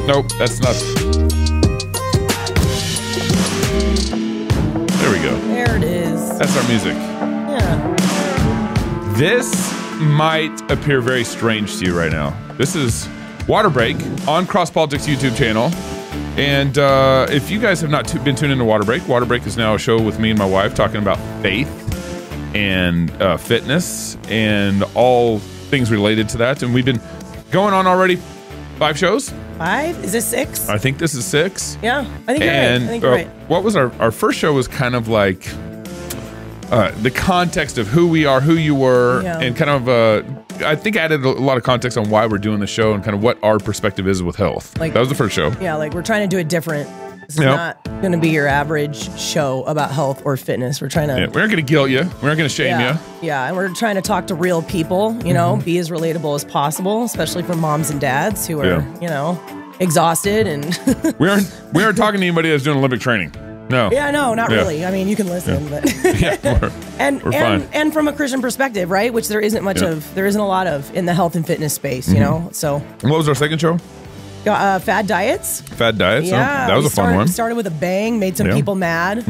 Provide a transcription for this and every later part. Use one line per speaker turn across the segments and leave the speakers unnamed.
Nope, that's not. There we go.
There it is.
That's our music.
Yeah.
This might appear very strange to you right now. This is Water Break on Cross Politics YouTube channel. And if you guys have not been tuned into Water Break is now a show with me and my wife talking about faith and fitness and all things related to that. And we've been going on already 5 shows.
5? Is this 6?
I think this is 6.
Yeah, I think you're right. I think you're right.
What was our first show was kind of like the context of who we are, who you were, and kind of I think added a lot of context on why we're doing the show and kind of what our perspective is with health. Like, that was the first show.
Yeah, like we're trying to do it different. This is not going to be your average show about health or fitness. We're trying to...
Yeah, we're not going to guilt you. We're not going to shame you.
Yeah, and we're trying to talk to real people, you know, be as relatable as possible, especially for moms and dads who are, you know, exhausted and...
we aren't talking to anybody that's doing Olympic training. No.
Yeah, no, not really. I mean, you can listen, but
we're fine.
And from a Christian perspective, right? Which there isn't much of. There isn't a lot of in the health and fitness space, you know. So.
And what was our second show?
Fad diets.
Fad diets.
Yeah,
that was a fun one.
Started with a bang, made some people mad.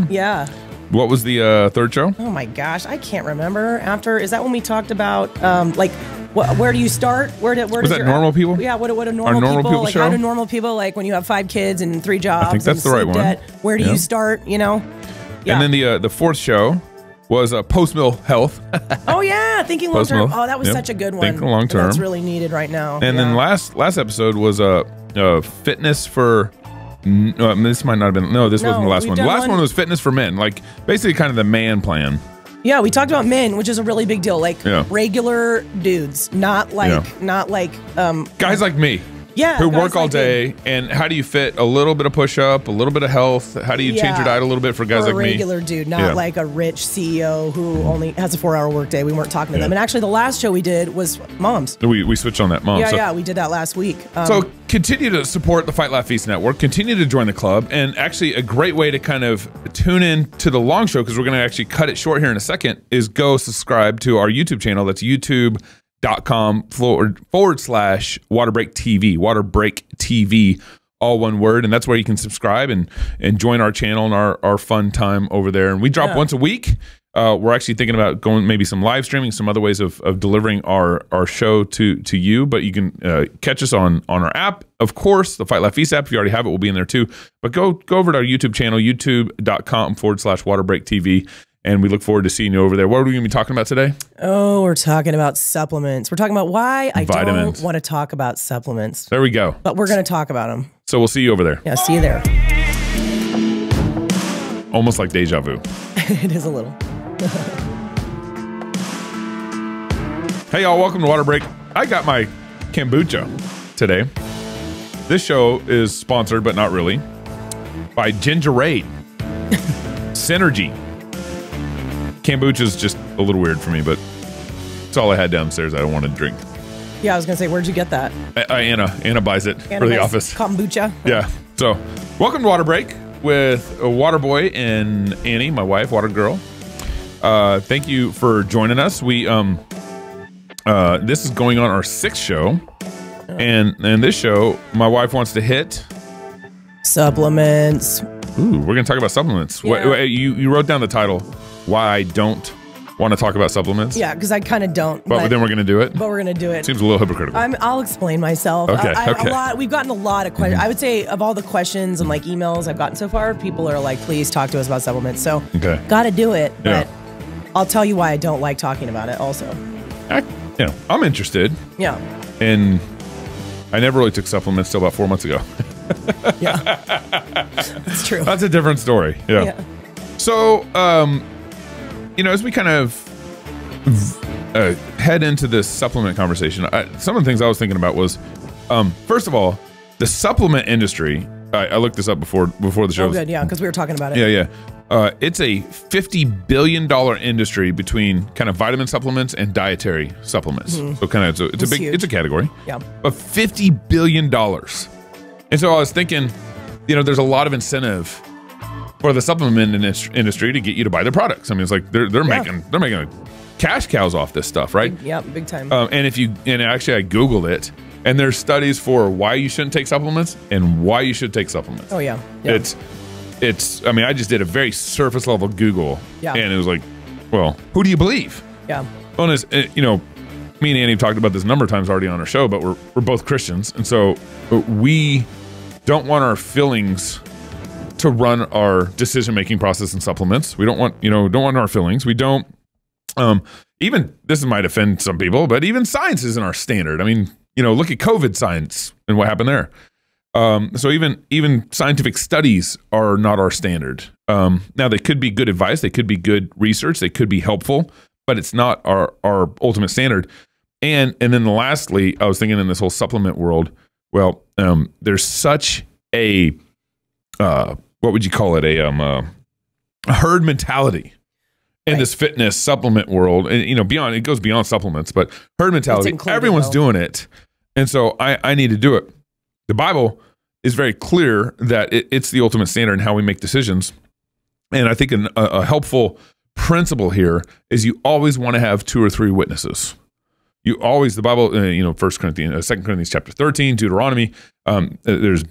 Yeah.
What was the third show?
Oh my gosh, I can't remember. Is that when we talked about like? Where do you start? Where was that
normal people?
Yeah, what do normal people like?
Show?
How do normal people like when you have 5 kids and 3 jobs?
I think that's the right one.
Debt, where do you start? You know.
Yeah. And then the fourth show was post-mill health.
Oh yeah, thinking long term. Oh, that was such a good one.
Thinking long term.
That's really needed right now.
And then last episode was fitness for. This might not have been. No, this wasn't the last one. The last one was fitness for men, like basically kind of the man plan.
Yeah, we talked about men, which is a really big deal. Like regular dudes, not like
guys like me.
Yeah,
who work all day. And how do you fit a little bit of push-up, a little bit of health? How do you change your diet a little bit for guys like me?
A regular dude, not like a rich CEO who only has a 4-hour workday. We weren't talking to them. And actually, the last show we did was moms.
We switched on that, moms.
Yeah, we did that last week.
So continue to support the Fight Laugh Feast Network. Continue to join the club. And actually, a great way to kind of tune in to the long show, because we're going to actually cut it short here in a second, is go subscribe to our YouTube channel. That's youtube.com/Waterbreak TV. Waterbreak TV, all one word. And that's where you can subscribe and join our channel and our fun time over there. And we drop once a week. We're actually thinking about going maybe some live streaming, some other ways of delivering our show to you. But you can catch us on our app. Of course, the Fight Laugh Feast app, if you already have it, will be in there too. But go over to our YouTube channel, youtube.com/Waterbreak TV. And we look forward to seeing you over there. What are we going to be talking about today? Oh,
we're talking about supplements. We're talking about why I don't want to talk about supplements.
There we go.
But we're going to talk about them.
So we'll see you over there.
Yeah, see you there.
Almost like deja vu.
It is a little.
Hey, y'all. Welcome to Water Break. I got my kombucha today. This show is sponsored, but not really, by Gingerade. Synergy. Kombucha is just a little weird for me, but it's all I had downstairs. I don't want to drink.
Yeah, I was going to say, where'd you get that?
Anna buys it for the office.
Kombucha?
Yeah. So, welcome to Water Break with Waterboy and Annie, my wife, Water Girl. Thank you for joining us. We this is going on our 6th show. And this show, my wife wants to hit...
supplements.
Ooh, we're going to talk about supplements. Yeah. You wrote down the title. Why I don't want to talk about supplements.
Yeah, because I kind of don't.
But then we're going to do it?
But we're going to do it.
Seems a little hypocritical.
I'll explain myself.
Okay,
we've gotten a lot of questions. I would say of all the questions and like emails I've gotten so far, people are like, please talk to us about supplements. So got to do it. But I'll tell you why I don't like talking about it also.
I'm interested.
Yeah.
And I never really took supplements till about 4 months ago.
Yeah. That's true.
That's a different story. Yeah. So, as we kind of head into this supplement conversation, some of the things I was thinking about was, first of all, the supplement industry. I looked this up before the show.
Oh, good, yeah, because we were talking about it.
Yeah. It's a $50 billion industry between kind of vitamin supplements and dietary supplements. So kind of it's a category.
Yeah.
But $50 billion. And so I was thinking, there's a lot of incentive for the supplement industry to get you to buy their products. I mean, it's like they're making cash cows off this stuff, right?
Yeah, big time.
And actually I Googled it, And there's studies for why you shouldn't take supplements and why you should take supplements.
Oh yeah.
It's, I mean, I just did a very surface level Google and it was like, well, who do you believe?
Yeah.
Well, you know, me and Annie have talked about this a number of times already on our show, but we're both Christians. And so we don't want our feelings to run our decision-making process in supplements. We don't want, don't want our feelings. We don't, even, this might offend some people, but even science isn't our standard. I mean, look at COVID science and what happened there. So even scientific studies are not our standard. Now they could be good advice, they could be good research, they could be helpful, but it's not our ultimate standard. And then lastly, I was thinking in this whole supplement world, well, there's such a what would you call it? A herd mentality in this fitness supplement world, and beyond, it goes beyond supplements, but herd mentality. Everyone's doing it, and so I need to do it. The Bible is very clear that it's the ultimate standard in how we make decisions. And I think a helpful principle here is you always want to have 2 or 3 witnesses. You always, the Bible, 1 Corinthians, 2 Corinthians chapter 13, Deuteronomy, there's,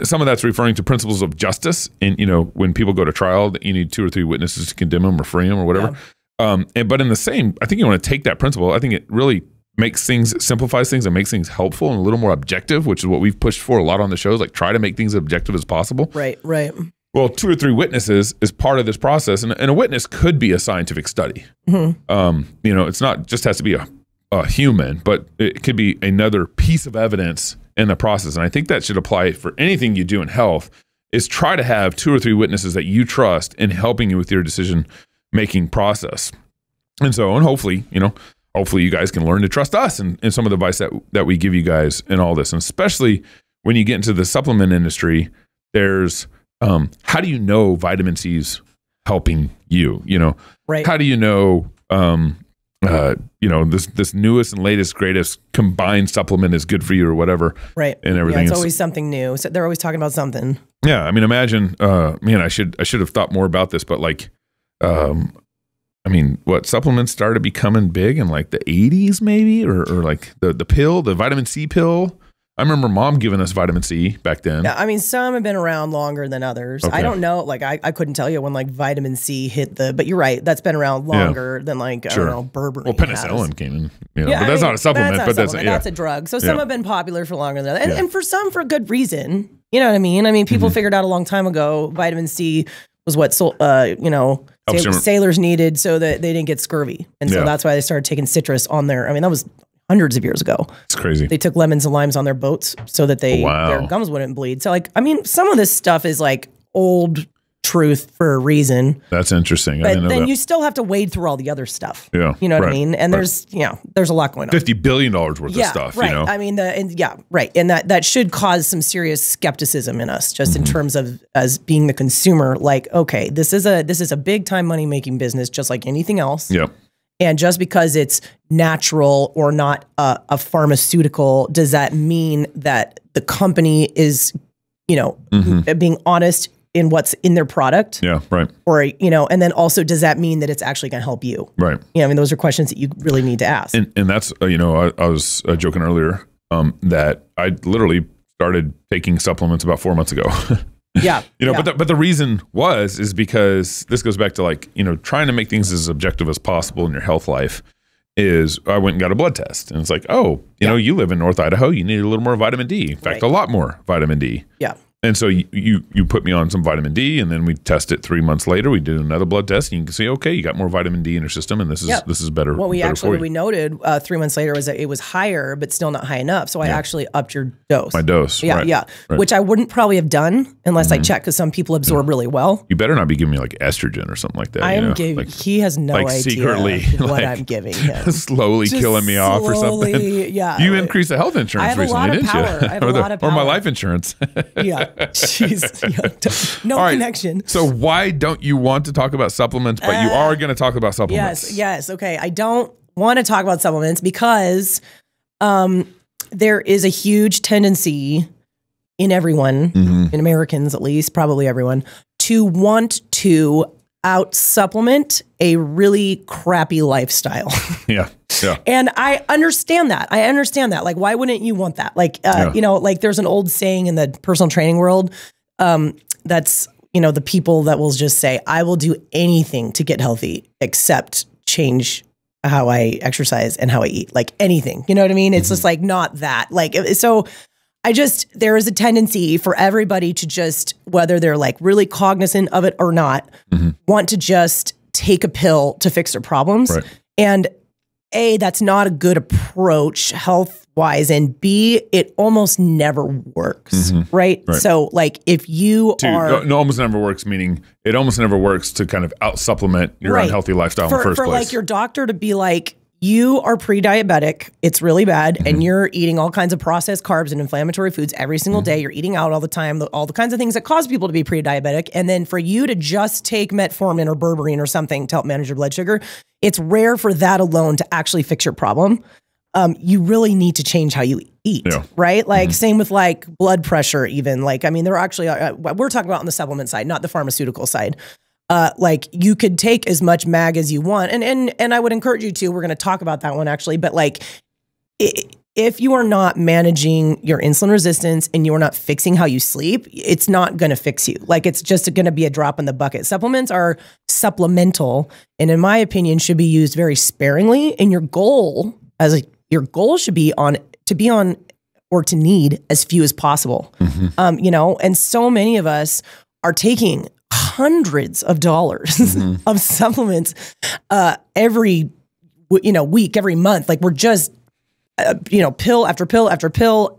some of that's referring to principles of justice. And, when people go to trial, you need 2 or 3 witnesses to condemn them or free them or whatever. Yeah. But in the same, I think you want to take that principle. I think it really makes things, simplifies things and makes things helpful and a little more objective, which is what we've pushed for a lot on the shows, like try to make things as objective as possible.
Right.
Well, 2 or 3 witnesses is part of this process. And a witness could be a scientific study. It's not just has to be a human, but it could be another piece of evidence in the process. And I think that should apply for anything you do in health, is try to have 2 or 3 witnesses that you trust in helping you with your decision-making process. And hopefully, hopefully you guys can learn to trust us and some of the advice that we give you guys in all this. And especially when you get into the supplement industry, there's, how do you know vitamin C's helping you?
Right.
How do you know, this newest and latest, greatest combined supplement is good for you or whatever.
Right.
And everything.
Yeah, it's always something new. So they're always talking about something.
Yeah. I mean, imagine, I should have thought more about this, but like, what supplements started becoming big in like the 80s maybe, or like the pill, the vitamin C pill. I remember Mom giving us vitamin C back then.
Yeah, some have been around longer than others. Okay. I don't know, like I couldn't tell you when like vitamin C hit but you're right, that's been around longer than like, I don't know, Burberry.
Well, penicillin came in, but that's not a supplement,
that's a drug. So some have been popular for longer than others, and for some for good reason. You know what I mean? People figured out a long time ago vitamin C was what sailors needed so that they didn't get scurvy. And so that's why they started taking citrus on their, that was hundreds of years ago.
It's crazy.
They took lemons and limes on their boats so that their gums wouldn't bleed. So some of this stuff is like old truth for a reason.
That's interesting.
But then you still have to wade through all the other stuff. Yeah. You know what I mean? And there's a lot going on.
$50 billion worth of stuff.
Right. And that should cause some serious skepticism in us, just in terms of as being the consumer, like, okay, this is a big time money making business, just like anything else.
Yeah.
And just because it's natural or not a pharmaceutical, does that mean that the company is, being honest in what's in their product?
Yeah, right.
Or, and then also, does that mean that it's actually going to help you?
Right.
Those are questions that you really need to ask.
And that's, I was joking earlier that I literally started taking supplements about 4 months ago.
Yeah.
But the reason is because this goes back to like, trying to make things as objective as possible in your health life is I went and got a blood test and it's like, you live in North Idaho, you need a little more vitamin D. In fact, a lot more vitamin D.
Yeah.
And so you put me on some vitamin D, and then we test it 3 months later. We did another blood test, and you can see, okay, you got more vitamin D in your system, and this is better.
What we noted 3 months later was that it was higher, but still not high enough. So I actually upped your dose.
My dose.
Yeah, right. Which I wouldn't probably have done unless I checked, because some people absorb really well.
You better not be giving me like estrogen or something like that.
I am giving. He has no idea secretly what I'm giving him.
Slowly just killing me off or something.
Yeah.
You increased the health insurance recently, didn't you?
I have a lot of power.
Or my life insurance.
Yeah. Jeez. No connection.
So why don't you want to talk about supplements, but you are going to talk about supplements?
Yes. Okay. I don't want to talk about supplements because there is a huge tendency in everyone, in Americans at least, probably everyone, to want to out supplement a really crappy lifestyle.
Yeah. Yeah.
And I understand that. Like, why wouldn't you want that? Like, you know, like there's an old saying in the personal training world, that's, you know, the people that will just say, I will do anything to get healthy except change how I exercise and how I eat, like anything, you know what I mean? It's just like, not that. Like, so there is a tendency for everybody to just, whether they're like really cognizant of it or not, want to just take a pill to fix their problems. Right. And A, that's not a good approach health-wise, and B, it almost never works, right? So like if you
almost never works, meaning it almost never works to kind of out-supplement your unhealthy lifestyle in the first place. For like your doctor to be like, you are pre-diabetic, it's really bad, and you're eating all kinds of processed carbs and inflammatory foods every single day. You're eating out all the time, all the kinds of things that cause people to be pre-diabetic. And then for you to just take metformin or berberine or something to help manage your blood sugar, it's rare for that alone to actually fix your problem. You really need to change how you eat, right? Like same with like blood pressure even. Like, I mean, there are actually, we're talking about on the supplement side, not the pharmaceutical side. Like you could take as much mag as you want. And I would encourage you to, we're going to talk about that one actually, but like if you are not managing your insulin resistance and you're not fixing how you sleep, it's not going to fix you. Like it's just going to be a drop in the bucket. Supplements are supplemental and in my opinion should be used very sparingly. And your goal should be or to need as few as possible. You know, and so many of us are taking hundreds of dollars of supplements every week, every month. Like we're just pill after pill after pill,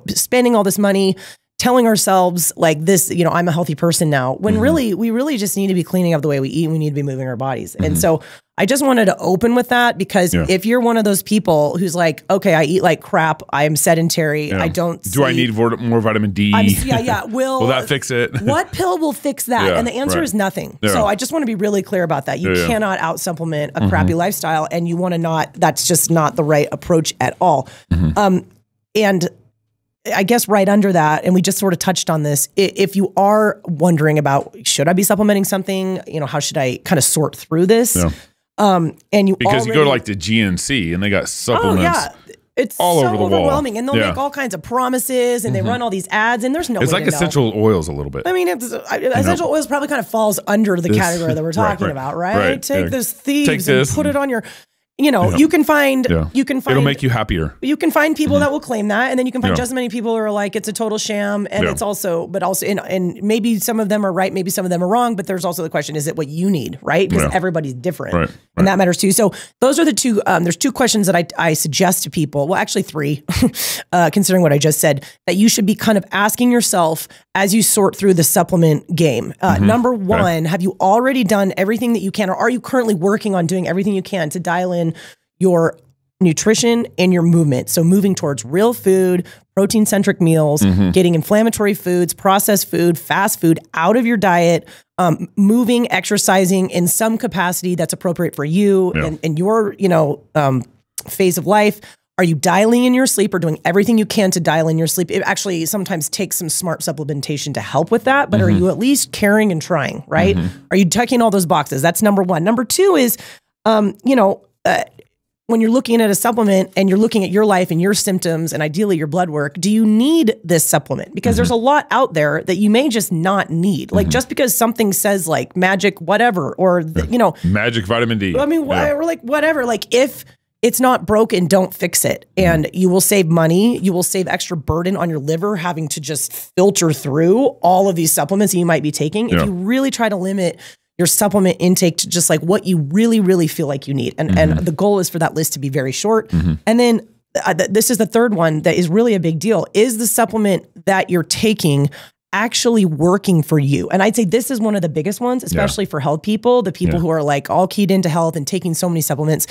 spending all this money, telling ourselves like this, I'm a healthy person now, when really we really just need to be cleaning up the way we eat and we need to be moving our bodies. And so I just wanted to open with that because if you're one of those people who's like, okay, I eat like crap, I am sedentary, I don't sleep. Do I need more vitamin D? Will that fix it?
What pill will fix that? And the answer is nothing. So I just want to be really clear about that. You cannot out supplement a crappy lifestyle, and you want to that's just not the right approach at all. And I guess right under that, and we just sort of touched on this, if you are wondering about, should I be supplementing something? How should I kind of sort through this? You go to like the GNC and they got supplements. It's all over the overwhelming, wall. And they'll make all kinds of promises, and they run all these ads, and there's no. It's way like to essential oils a little bit. I mean, essential oils probably kind of falls under the category that we're talking about, right? Take this thieves and put it on your. You can find, it'll make you happier. You can find people that will claim that. And then you can find just as many people who are like, it's a total sham. And it's also, and maybe some of them are right. Maybe some of them are wrong, but there's also the question, is it what you need? Right. Because everybody's different and that matters too. So those are the two, there's two questions that I suggest to people. Well, actually three, considering what I just said, that you should be kind of asking yourself as you sort through the supplement game. Number one, have you already done everything that you can, or are you currently working on doing everything you can to dial in your nutrition and your movement? So moving towards real food, protein-centric meals, getting inflammatory foods, processed food, fast food out of your diet, moving, exercising in some capacity that's appropriate for you and your, phase of life. Are you dialing in your sleep or doing everything you can to dial in your sleep? It actually sometimes takes some smart supplementation to help with that, but are you at least caring and trying, right? Are you checking all those boxes? That's number one. Number two is, when you're looking at a supplement and you're looking at your life and your symptoms and ideally your blood work, do you need this supplement? Because there's a lot out there that you may just not need. Like just because something says like magic, whatever, or,
magic vitamin D. I mean,
or like whatever, like if it's not broken, don't fix it. And you will save money. You will save extra burden on your liver having to just filter through all of these supplements that you might be taking. If you really try to limit your supplement intake to just like what you really, really feel like you need. And the goal is for that list to be very short. And then this is the third one that is really a big deal. Is the supplement that you're taking actually working for you? And I'd say this is one of the biggest ones, especially for health people, the people who are like all keyed into health and taking so many supplements.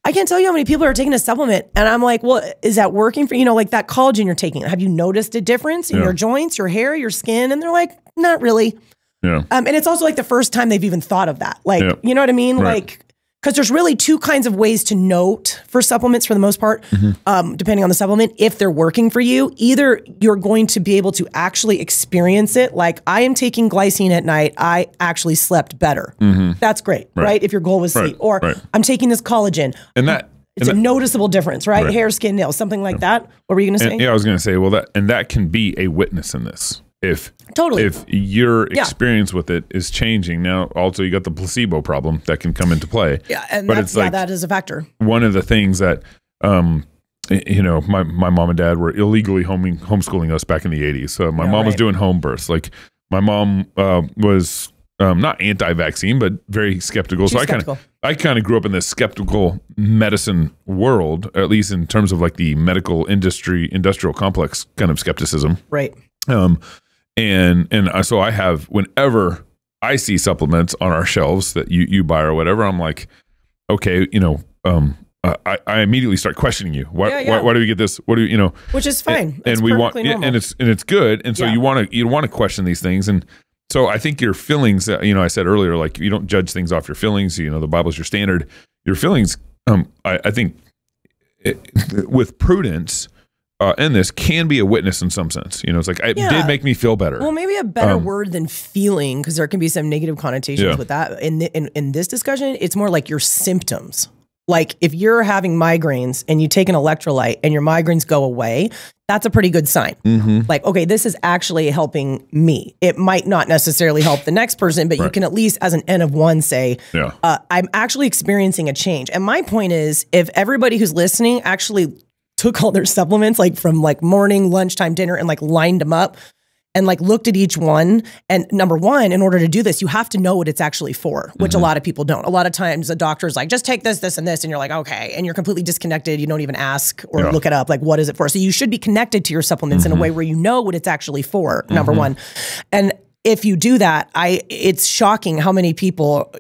I can't tell you how many people are taking a supplement and I'm like, well, is that working for, like that collagen you're taking? Have you noticed a difference in your joints, your hair, your skin? And they're like, not really. And it's also like the first time they've even thought of that. Like, you know what I mean? Right. Like because there's really two kinds of ways to note for supplements for the most part, depending on the supplement, if they're working for you. Either you're going to be able to actually experience it, like I am taking glycine at night, I actually slept better. That's great, right? If your goal was sleep. Or I'm taking this collagen. And it's a noticeable difference, right? Hair, skin, nails, something like that. What were you going to say?
Yeah, I was going to say, well, that can be a witness in this. If your experience with it is changing. Now, also you got the placebo problem that can come into play.
Yeah, and that is a factor.
One of the things that my mom and dad were illegally homeschooling us back in the 80s. So my mom was doing home births. Like my mom was not anti-vaccine, but very skeptical. I kind of grew up in this skeptical medicine world, at least in terms of like the medical industrial complex kind of skepticism.
Right.
So I have, whenever I see supplements on our shelves that you buy or whatever, I'm like, okay, I immediately start questioning you. Why do we get this? What do you
Which is fine.
And we want, and it's good. And so you want to question these things. And so I think your feelings, I said earlier, like you don't judge things off your feelings. The Bible's your standard. Your feelings, I think, with prudence. And this can be a witness in some sense. It's like, it did make me feel better.
Well, maybe a better word than feeling, because there can be some negative connotations with that. In this discussion, it's more like your symptoms. Like if you're having migraines and you take an electrolyte and your migraines go away, that's a pretty good sign. Like, okay, this is actually helping me. It might not necessarily help the next person, but you can at least as an N of one say, I'm actually experiencing a change. And my point is, if everybody who's listening actually took all their supplements, like from like morning, lunchtime, dinner, and like lined them up and like looked at each one. And number one, in order to do this, you have to know what it's actually for, which a lot of people don't. A lot of times a doctor's like, just take this, this, and this. And you're like, okay. And you're completely disconnected. You don't even ask or look it up. Like, what is it for? So you should be connected to your supplements in a way where you know what it's actually for, number one. And if you do that, it's shocking how many people,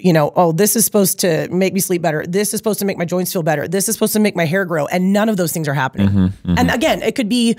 this is supposed to make me sleep better. This is supposed to make my joints feel better. This is supposed to make my hair grow. And none of those things are happening. And again, it could be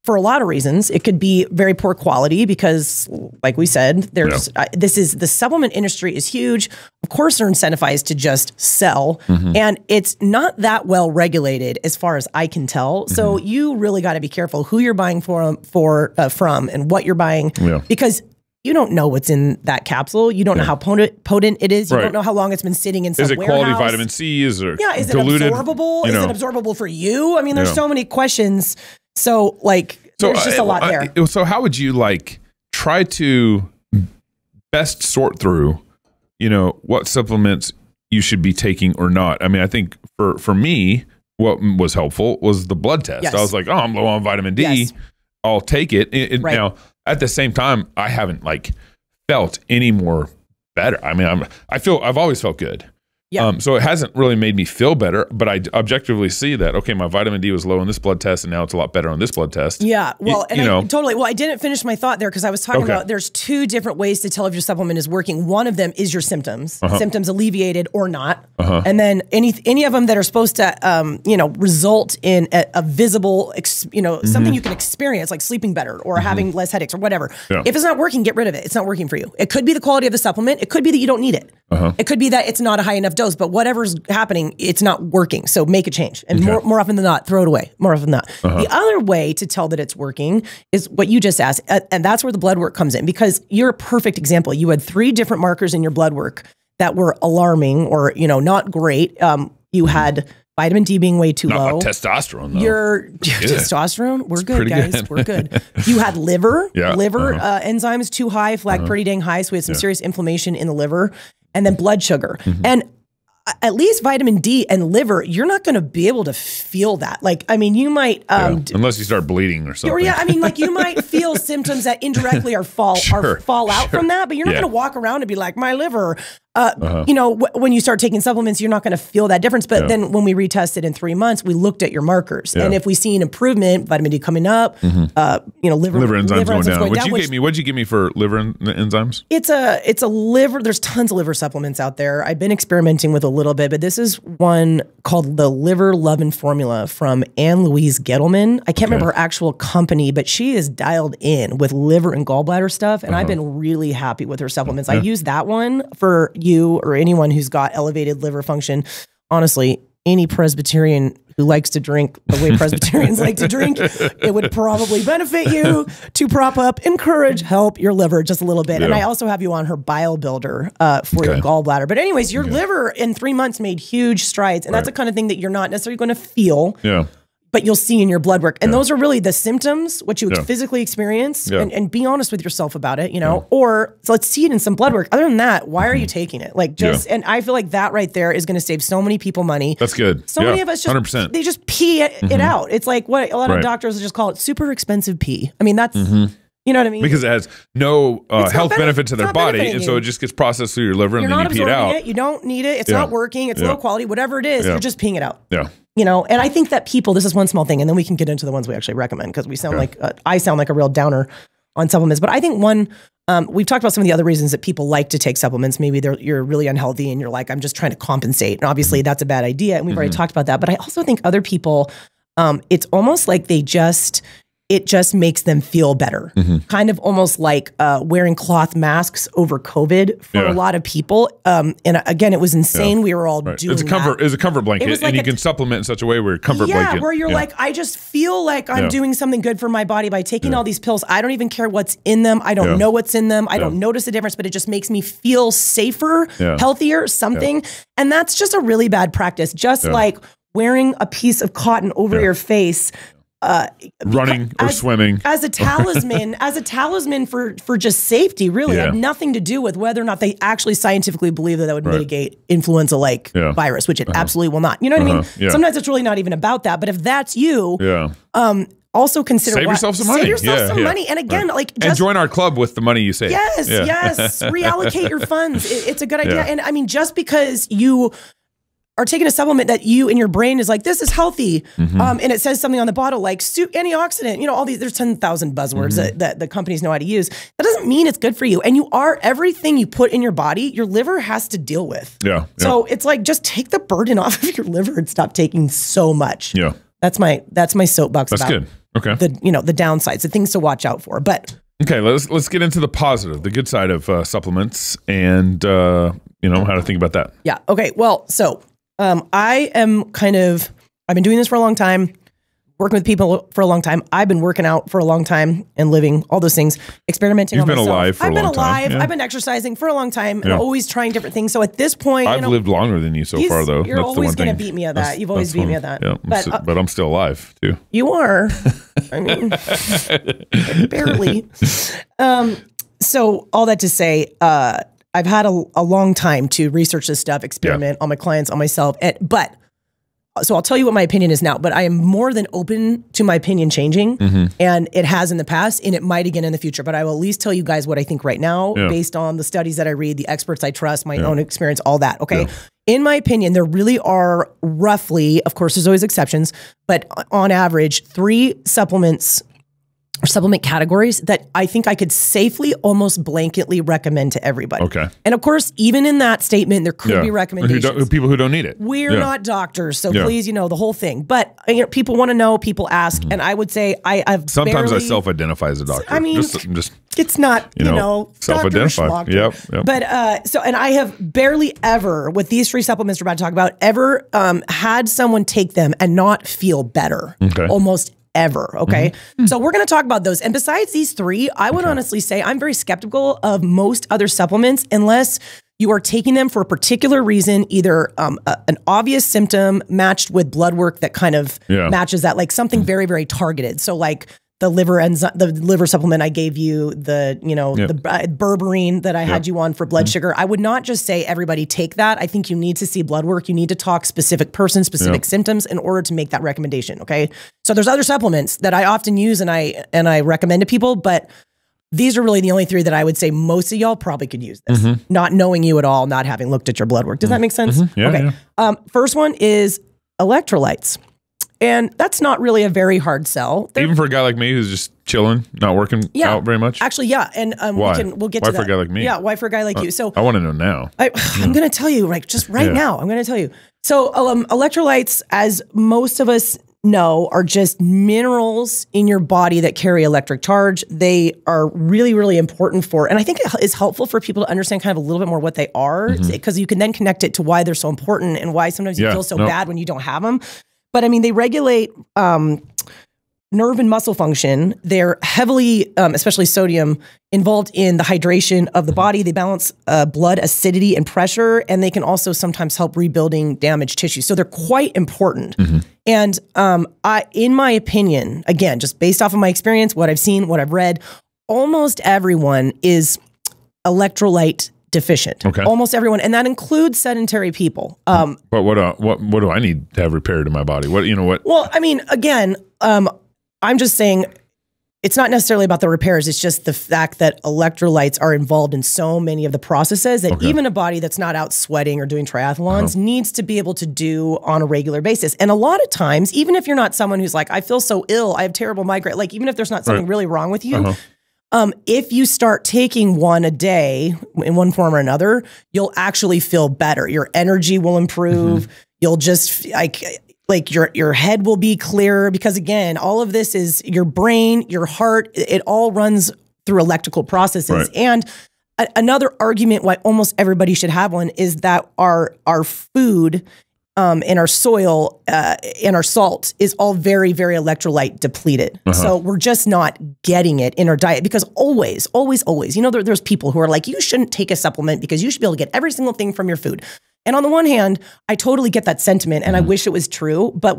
for a lot of reasons. It could be very poor quality because, like we said, the supplement industry is huge. Of course, they're incentivized to just sell. And it's not that well regulated as far as I can tell. So you really got to be careful who you're buying from and what you're buying because you don't know what's in that capsule. You don't know how potent it is. You don't know how long it's been sitting in some warehouse.
Is it quality vitamin C? Is it diluted?
It absorbable? Is it absorbable for you? I mean, there's so many questions. So there's just a lot there.
So how would you try to best sort through, what supplements you should be taking or not? I mean, I think for me, what was helpful was the blood test. I was like, I'm low on vitamin D. I'll take it. Now, at the same time, I haven't felt any more better. I mean, I've always felt good. So it hasn't really made me feel better, but I objectively see that, okay, my vitamin D was low on this blood test and now it's a lot better on this blood test.
Yeah. Well, totally. Well, I didn't finish my thought there because I was talking about there's two different ways to tell if your supplement is working. One of them is your symptoms, symptoms alleviated or not. And then any of them that are supposed to, result in a visible, something you can experience like sleeping better or having less headaches or whatever. If it's not working, get rid of it. It's not working for you. It could be the quality of the supplement. It could be that you don't need it. It could be that it's not a high enough dose, but whatever's happening, it's not working. So make a change. And more often than not, throw it away. More often than not. The other way to tell that it's working is what you just asked. And that's where the blood work comes in because you're a perfect example. You had 3 different markers in your blood work that were alarming or, not great. You had vitamin D being way too low.
Not testosterone, though.
Your testosterone, we're good, guys. Good. We're good. You had liver enzymes too high, pretty dang high. So we had some serious inflammation in the liver. And then blood sugar. And at least vitamin D and liver, you're not going to be able to feel that. You might...
unless you start bleeding or something.
You might feel symptoms that indirectly fall out from that, but you're not going to walk around and be like, my liver... when you start taking supplements, you're not going to feel that difference. But then when we retested in 3 months, we looked at your markers. And if we see an improvement, vitamin D coming up, liver enzymes going down.
What'd you give me for liver enzymes?
It's a liver. There's tons of liver supplements out there. I've been experimenting with a little bit, but this is one called the Liver Lovin' Formula from Ann Louise Gettleman. I can't remember her actual company, but she is dialed in with liver and gallbladder stuff. And I've been really happy with her supplements. I use that one for you or anyone who's got elevated liver function, honestly, any Presbyterian who likes to drink the way Presbyterians like to drink, it would probably benefit you to prop up, encourage, help your liver just a little bit. Yeah. And I also have you on her bile builder for your gallbladder. But anyways, your liver in 3 months made huge strides. And that's the kind of thing that you're not necessarily going to feel. Yeah. But you'll see in your blood work. And those are really the symptoms, what you physically experience, and be honest with yourself about it, you know, or so let's see it in some blood work. Other than that, why are you taking it? Like just, and I feel like that right there is going to save so many people money.
That's good.
So many of us just, 100%. They just pee it out. It's like what a lot of doctors just call it super expensive pee. I mean, that's, you know what I mean?
Because it has no health benefit to their body. And so it just gets processed through your liver and then you pee it out.
You don't need it. It's not working. It's low quality, whatever it is. You're just peeing it out. Yeah. You know, and I think that people, this is one small thing, and then we can get into the ones we actually recommend because we sound like, I sound like a real downer on supplements. But I think one, we've talked about some of the other reasons that people like to take supplements. Maybe you're really unhealthy and you're like, I'm just trying to compensate. And obviously that's a bad idea. And we've already talked about that. But I also think other people, it's almost like it just makes them feel better. Kind of almost like wearing cloth masks over COVID for a lot of people. And again, it was insane. We were all doing
it's a comfort,
that.
It's a comfort blanket. Like and you can supplement in such a way where comfort blanket.
Where you're like, I just feel like I'm doing something good for my body by taking all these pills. I don't even care what's in them. I don't know what's in them. I don't notice the difference, but it just makes me feel safer, healthier, something. And that's just a really bad practice. Just like wearing a piece of cotton over your face,
running or swimming
as a talisman for just safety, really had nothing to do with whether or not they actually scientifically believe that would mitigate influenza like virus, which it absolutely will not. You know what I mean? Sometimes it's really not even about that. But if that's you, also consider
save yourself some money.
Save yourself some money. And again, like
just, and join our club with the money you save.
Yes. Reallocate your funds. It's a good idea. And I mean, just because you are taking a supplement that you in your brain is like, this is healthy. And it says something on the bottle like antioxidant, you know, all these, there's 10,000 buzzwords that the companies know how to use. That doesn't mean it's good for you. And everything you put in your body, your liver has to deal with. So it's like, just take the burden off of your liver and stop taking so much. That's my soapbox.
That's good. Okay.
The downsides, the things to watch out for. But
okay, let's get into the positive, the good side of supplements and, how to think about that.
Yeah. Okay. Well, so I've been doing this for a long time, working with people for a long time. I've been working out for a long time and living all those things, experimenting on myself.
You've been alive for a long time.
I've been exercising for a long time and always trying different things. So at this point,
I've lived longer than you so far, though.
You're always going to beat me at that. You've always beat me at that.
Yeah, but I'm still alive too.
You are. I mean, barely. So all that to say, I've had a long time to research this stuff, experiment on my clients, on myself. So I'll tell you what my opinion is now, but I am more than open to my opinion changing, and it has in the past, and it might again in the future, but I will at least tell you guys what I think right now based on the studies that I read, the experts I trust, my own experience, all that, okay? In my opinion, there really are roughly, of course, there's always exceptions, but on average, 3 supplements or supplement categories that I think I could safely, almost blanketly recommend to everybody.
Okay.
And of course, even in that statement, there could be recommendations.
People who don't need it.
We're not doctors, so please, the whole thing. But people want to know, people ask, and I would say I've
sometimes I self-identify as a doctor.
I mean, just it's not,
self-identified. Yep.
But and I have barely ever, with these 3 supplements we're about to talk about, ever had someone take them and not feel better. Okay. Almost ever. Okay. So we're going to talk about those. And besides these 3, I would honestly say I'm very skeptical of most other supplements unless you are taking them for a particular reason, either an obvious symptom matched with blood work that kind of matches that, like something very, very targeted. So like the liver supplement I gave you, the berberine that I had you on for blood sugar. I would not just say everybody take that. I think you need to see blood work. You need to talk specific person, specific symptoms in order to make that recommendation. Okay. So there's other supplements that I often use and I recommend to people, but these are really the only 3 that I would say most of y'all probably could use this, not knowing you at all, not having looked at your blood work. Does that make sense? Okay. First one is electrolytes. And that's not really a very hard sell.
Even for a guy like me who's just chilling, not working out very much?
Actually, yeah. And
why?
We'll get to that.
Why for a guy like me?
Yeah, why for a guy like you? So
I want to know now.
I'm going to tell you, right now. I'm going to tell you. So electrolytes, as most of us know are just minerals in your body that carry electric charge. They are really, really important for, and I think it is helpful for people to understand kind of a little bit more what they are, because you can then connect it to why they're so important and why sometimes you feel so bad when you don't have them. But I mean, they regulate nerve and muscle function. They're heavily, especially sodium, involved in the hydration of the body. They balance blood acidity and pressure, and they can also sometimes help rebuilding damaged tissue. So they're quite important. And in my opinion, again, just based off of my experience, what I've seen, what I've read, almost everyone is electrolyte deficient. Almost everyone, and that includes sedentary people.
But what do I need to have repaired in my body? Well,
I mean, again, I'm just saying it's not necessarily about the repairs. It's just the fact that electrolytes are involved in so many of the processes that even a body that's not out sweating or doing triathlons needs to be able to do on a regular basis. And a lot of times, even if you're not someone who's like, I feel so ill, I have terrible migraine, like even if there's not something really wrong with you, if you start taking one a day in one form or another, you'll actually feel better. Your energy will improve. You'll just like your head will be clearer, because again, all of this is your brain, your heart, it all runs through electrical processes. And another argument why almost everybody should have one is that our food and our soil and our salt is all very, very electrolyte depleted. So we're just not getting it in our diet, because always, you know, there's people who are like, you shouldn't take a supplement because you should be able to get every single thing from your food. And on the one hand, I totally get that sentiment, and I wish it was true. But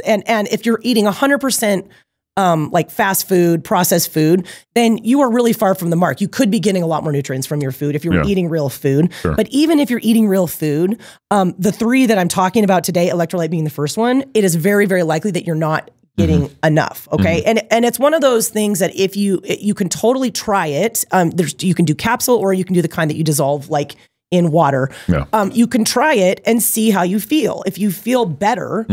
and if you're eating 100% like fast food, processed food, then you are really far from the mark. You could be getting a lot more nutrients from your food if you're eating real food. But even if you're eating real food, the three that I'm talking about today, electrolyte being the first one, it is very, very likely that you're not getting enough. Okay. And it's one of those things that if you can totally try it, you can do capsule, or you can do the kind that you dissolve like in water. You can try it and see how you feel. If you feel better,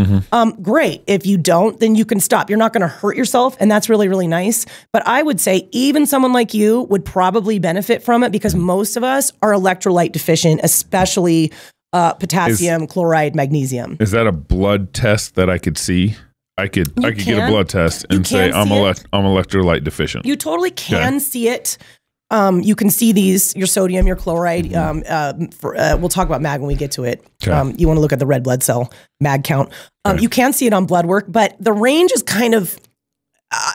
great. If you don't, then you can stop. You're not going to hurt yourself, and that's really, really nice. But I would say even someone like you would probably benefit from it, because most of us are electrolyte deficient, especially potassium, chloride, magnesium.
Is that a blood test that I could see? I could get a blood test and say I'm electrolyte deficient.
You totally can see it. You can see your sodium, your chloride. We'll talk about mag when we get to it. You want to look at the red blood cell mag count. You can see it on blood work, but the range is kind of,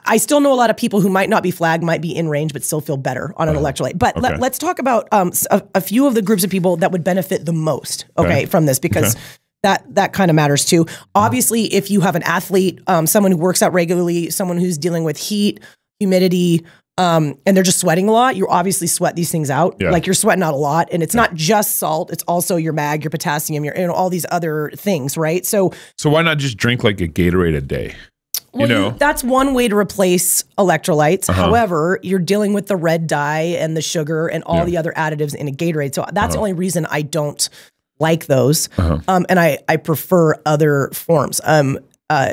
I still know a lot of people who might not be flagged, might be in range, but still feel better on an electrolyte. But let's talk about a few of the groups of people that would benefit the most from this, because that kind of matters too. Obviously, if you have an athlete, someone who works out regularly, someone who's dealing with heat, humidity, and they're just sweating a lot, you obviously sweat these things out. Like you're sweating out a lot, and it's not just salt, it's also your mag, your potassium, your all these other things, right? So
why not just drink like a Gatorade a day?
Well, that's one way to replace electrolytes. However, you're dealing with the red dye and the sugar and all the other additives in a Gatorade. So that's the only reason I don't like those. And I prefer other forms.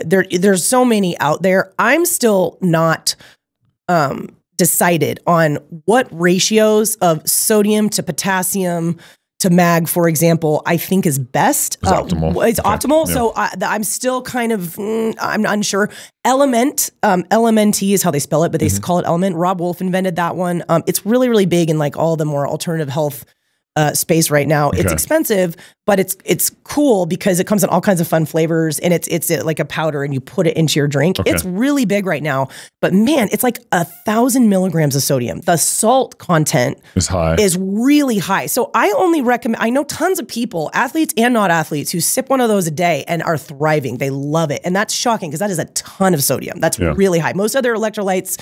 There's so many out there. I'm still not decided on what ratios of sodium to potassium to mag, for example, I think is best.
It's optimal.
It's optimal. Yeah. So I'm still kind of, I'm unsure. Element, LMNT is how they spell it, but they call it Element. Rob Wolf invented that one. It's really, really big in like all the more alternative health space right now. It's expensive, but it's cool because it comes in all kinds of fun flavors, and it's like a powder, and you put it into your drink. It's really big right now, but man, it's like 1,000 milligrams of sodium. The salt content is really high. So I only recommend, I know tons of people, athletes and not athletes, who sip one of those a day and are thriving. They love it. And that's shocking because that is a ton of sodium. That's really high. Most other electrolytes,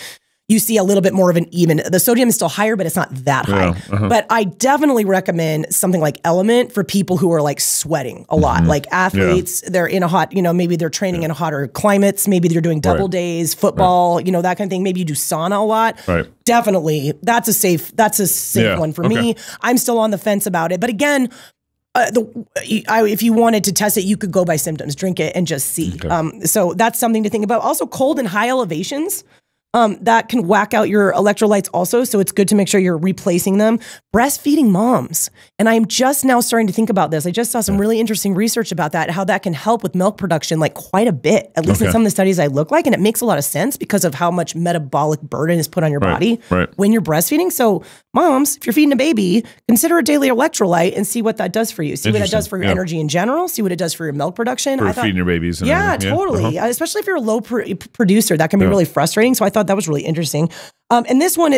you see a little bit more of an even. The sodium is still higher, but it's not that high. But I definitely recommend something like Element for people who are like sweating a lot, like athletes. They're in a hot, maybe they're training in hotter climates. Maybe they're doing double days, football, that kind of thing. Maybe you do sauna a lot. Definitely, that's a safe one for me. I'm still on the fence about it, but again, if you wanted to test it, you could go by symptoms, drink it, and just see. So that's something to think about. Also, cold and high elevations. that can whack out your electrolytes also. So it's good to make sure you're replacing them. Breastfeeding moms. And I'm just now starting to think about this. I just saw some really interesting research about that, how that can help with milk production like quite a bit, at least in some of the studies I look like. And it makes a lot of sense because of how much metabolic burden is put on your body when you're breastfeeding. So moms, if you're feeding a baby, consider a daily electrolyte and see what that does for you. See what that does for your energy in general. See what it does for your milk production.
For feeding your babies. And
totally. Especially if you're a low producer, that can be really frustrating. So I thought that was really interesting. And this one,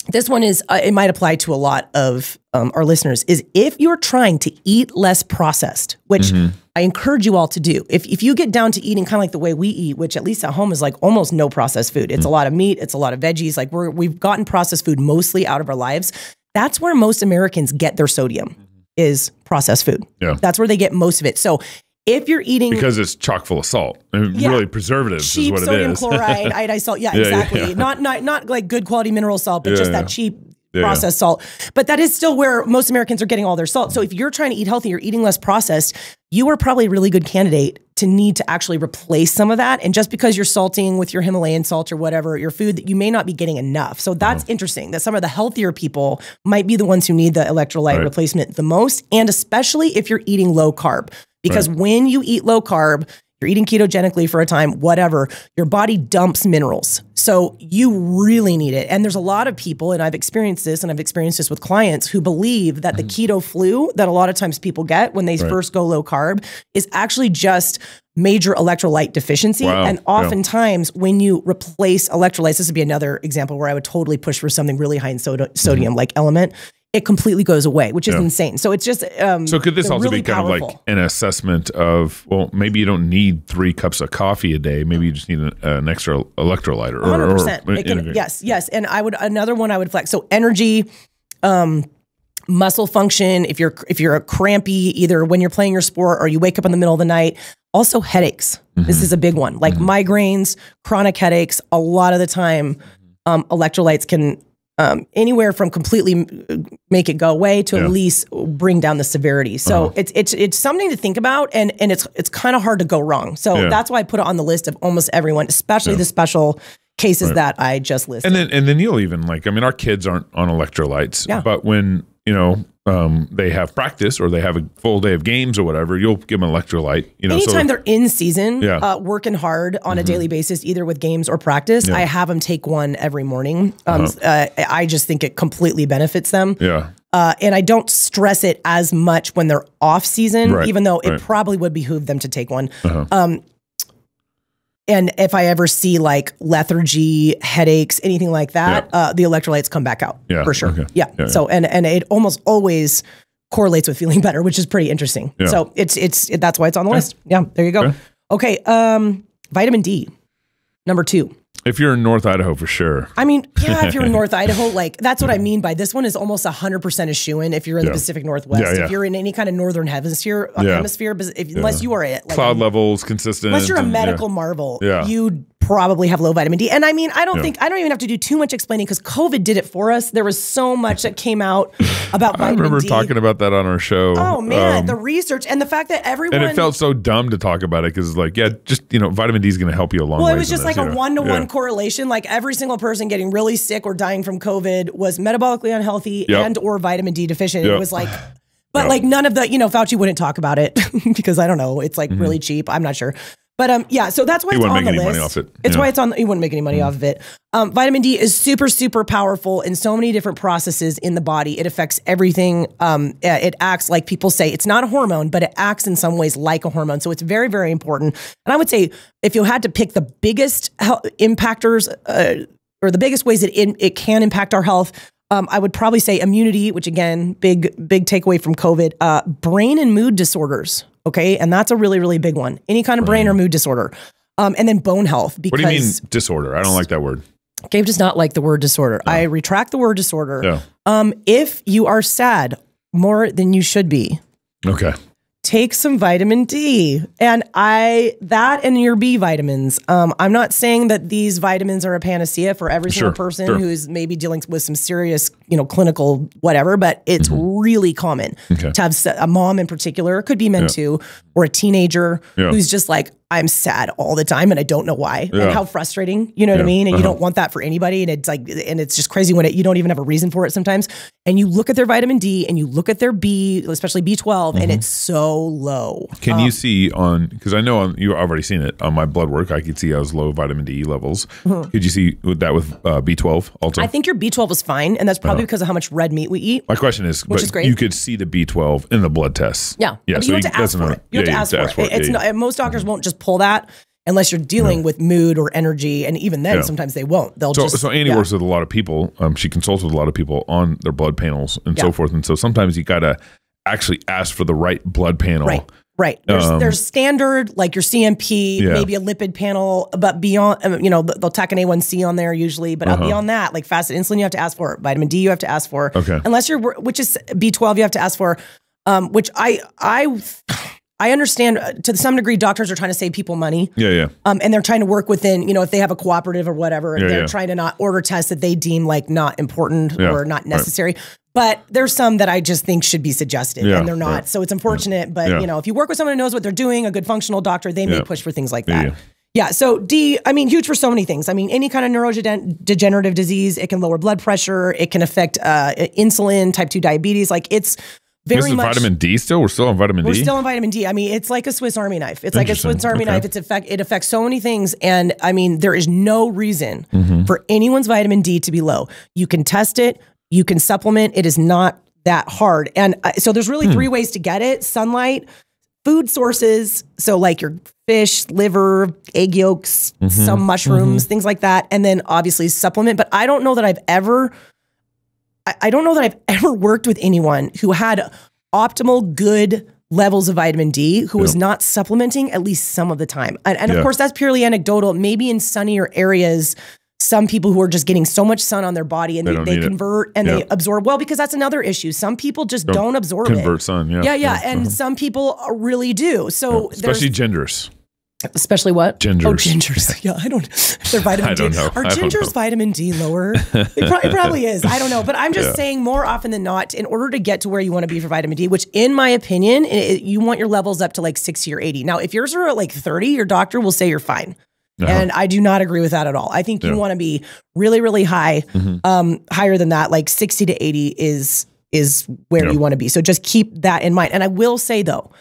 this one is, it might apply to a lot of our listeners, is if you're trying to eat less processed, which I encourage you all to do. If you get down to eating kind of like the way we eat, which at least at home is like almost no processed food. It's a lot of meat. It's a lot of veggies. Like we've gotten processed food mostly out of our lives. That's where most Americans get their sodium is processed food. Yeah. That's where they get most of it. So if you're eating,
because it's chock full of salt, really preservatives
cheap
is what
sodium
it is.
Chloride, iodized salt. Yeah, exactly. Not like good quality mineral salt, but just that cheap processed salt. But that is still where most Americans are getting all their salt. So if you're trying to eat healthy, you're eating less processed, you are probably a really good candidate to need to actually replace some of that. And just because you're salting with your Himalayan salt or whatever, your food, that you may not be getting enough. So that's interesting that some of the healthier people might be the ones who need the electrolyte replacement the most. And especially if you're eating low carb. Because when you eat low carb, you're eating ketogenically for a time, whatever, your body dumps minerals. So you really need it. And there's a lot of people, and I've experienced this, and I've experienced this with clients, who believe that the keto flu that a lot of times people get when they first go low carb is actually just major electrolyte deficiency. And oftentimes when you replace electrolytes, this would be another example where I would totally push for something really high in sodium, like Element. It completely goes away, which is insane. So it's just
so could this also be kind of like an assessment of, well, maybe you don't need 3 cups of coffee a day. Maybe you just need an extra electrolyte.
100%. Yes. And another one I would flex. So energy, muscle function. If you're a crampy, either when you're playing your sport or you wake up in the middle of the night. Also headaches. This is a big one. Like migraines, chronic headaches. A lot of the time, electrolytes can anywhere from completely make it go away to at least bring down the severity. So it's something to think about, and it's kind of hard to go wrong. So that's why I put it on the list of almost everyone, especially the special cases that I just listed.
And then you'll even our kids aren't on electrolytes, but when they have practice or they have a full day of games or whatever, you'll give them an electrolyte.
Anytime they're in season, working hard on a daily basis, either with games or practice, I have them take one every morning. I just think it completely benefits them. And I don't stress it as much when they're off season, even though it probably would behoove them to take one. And if I ever see like lethargy, headaches, anything like that, the electrolytes come back out for sure. So, and it almost always correlates with feeling better, which is pretty interesing. So that's why it's on the list. Yeah, there you go. Okay. Vitamin D, number 2.
If you're in North Idaho, for sure.
I mean, if you're in North Idaho, like that's what I mean by this one is almost 100% a shoo-in if you're in the Pacific Northwest. If you're in any kind of northern hemisphere, unless you are at
cloud levels consistent,
unless you're a medical marvel, you probably have low vitamin D. And I mean, I don't even have to do too much explaining because COVID did it for us. There was so much that came out about vitamin D.
I remember talking about that on our show.
Oh man, the research and the fact that everyone,
and it felt so dumb to talk about it because vitamin D is going to help you a long way.
Well, it was just like a 1-to-1 correlation. Like every single person getting really sick or dying from COVID was metabolically unhealthy and or vitamin D deficient. It was like, but like none of the, Fauci wouldn't talk about it because I don't know. It's like really cheap. I'm not sure. But so that's why it's on the list. Money off it. It's why it's on. You wouldn't make any money off of it. Vitamin D is super, super powerful in so many different processes in the body. It affects everything. It acts like people say it's not a hormone, but it acts in some ways like a hormone. So it's very, very important. And I would say if you had to pick the biggest impactors or the biggest ways that it can impact our health, I would probably say immunity, which again, big takeaway from COVID, brain and mood disorders. Okay. And that's a really, really big one. Any kind of brain or mood disorder. And then bone health. Because,
what do you mean disorder? I don't like that word.
Gabe does not like the word disorder. I retract the word disorder. If you are sad more than you should be.
Okay.
Take some vitamin D and that and your B vitamins. I'm not saying that these vitamins are a panacea for every single person who's maybe dealing with some serious, clinical whatever, but it's really common to have a mom in particular, it could be men too, or a teenager who's just like, I'm sad all the time and I don't know why. And how frustrating, you know what I mean? And you don't want that for anybody. And it's like, and it's just crazy when you don't even have a reason for it sometimes. And you look at their vitamin D and you look at their B, especially B12, and it's so low.
Can you see on, because I know you've already seen it on my blood work, I could see I was low vitamin D levels. Could you see that with B12 also?
I think your B12 was fine. And that's probably because of how much red meat we eat.
My question is, which is great. You could see the B12 in the blood tests.
Yeah.
Yeah.
So you have to ask for it. You have to ask for it. It's not, most doctors won't just pull that unless you're dealing with mood or energy, and even then sometimes they won't. They'll
so Annie works with a lot of people. She consults with a lot of people on their blood panels and so forth, and so sometimes you gotta actually ask for the right blood panel.
Right. There's standard, like your CMP, maybe a lipid panel, but beyond, they'll tack an A1C on there usually, but beyond that, like fasted insulin, you have to ask for. Vitamin D, you have to ask for. Unless which is B12, you have to ask for, which I understand to some degree, doctors are trying to save people money. And they're trying to work within, if they have a cooperative or whatever, they're trying to not order tests that they deem like not important or not necessary. But there's some that I just think should be suggested and they're not. So it's unfortunate. But, if you work with someone who knows what they're doing, a good functional doctor, they may push for things like that. So D, I mean, huge for so many things. I mean, any kind of neurodegenerative disease, it can lower blood pressure. It can affect insulin, type 2 diabetes. Like it's very much
vitamin D still? We're still on vitamin D?
We're still on vitamin D. I mean, it's like a Swiss Army knife. It's like a Swiss Army knife. It affects so many things. And I mean, there is no reason for anyone's vitamin D to be low. You can test it. You can supplement. It is not that hard. And so there's really 3 ways to get it. Sunlight, food sources. So like your fish, liver, egg yolks, some mushrooms, things like that. And then obviously supplement. But I don't know that I've ever worked with anyone who had optimal good levels of vitamin D who was not supplementing at least some of the time. And of course, that's purely anecdotal. Maybe in sunnier areas, some people who are just getting so much sun on their body and they convert and they absorb well, because that's another issue. Some people just don't absorb
convert sun.
And some people really do. So
especially genders.
Especially what?
Gingers.
Oh, gingers. Yeah, I don't. Their vitamin D.
I don't know.
Are gingers vitamin D lower? It probably is. I don't know. But I'm just saying, more often than not, in order to get to where you want to be for vitamin D, which in my opinion, you want your levels up to like 60 or 80. Now, if yours are at like 30, your doctor will say you're fine. And I do not agree with that at all. I think you want to be really, really high, higher than that. Like 60 to 80 is where you want to be. So just keep that in mind. And I will say though,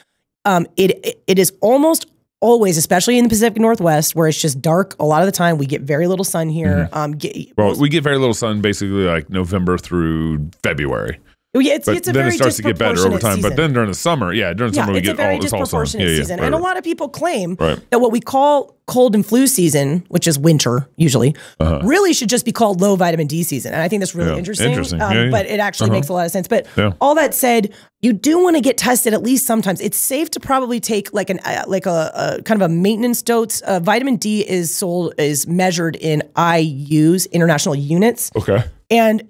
it is almost always, especially in the Pacific Northwest, where it's just dark a lot of the time. We get very little sun here.
We get very little sun basically like November through February.
Yeah, it's a
then
very
it starts to get better over time.
Season.
But then during the summer, we get
it's
all sun.
Season. And a lot of people claim that what we call cold and flu season, which is winter usually, really should just be called low vitamin D season. And I think that's really interesting. But it actually makes a lot of sense. But all that said, you do want to get tested at least sometimes. It's safe to probably take like a kind of a maintenance dose. Vitamin D is measured in IUs, international units.
Okay.
And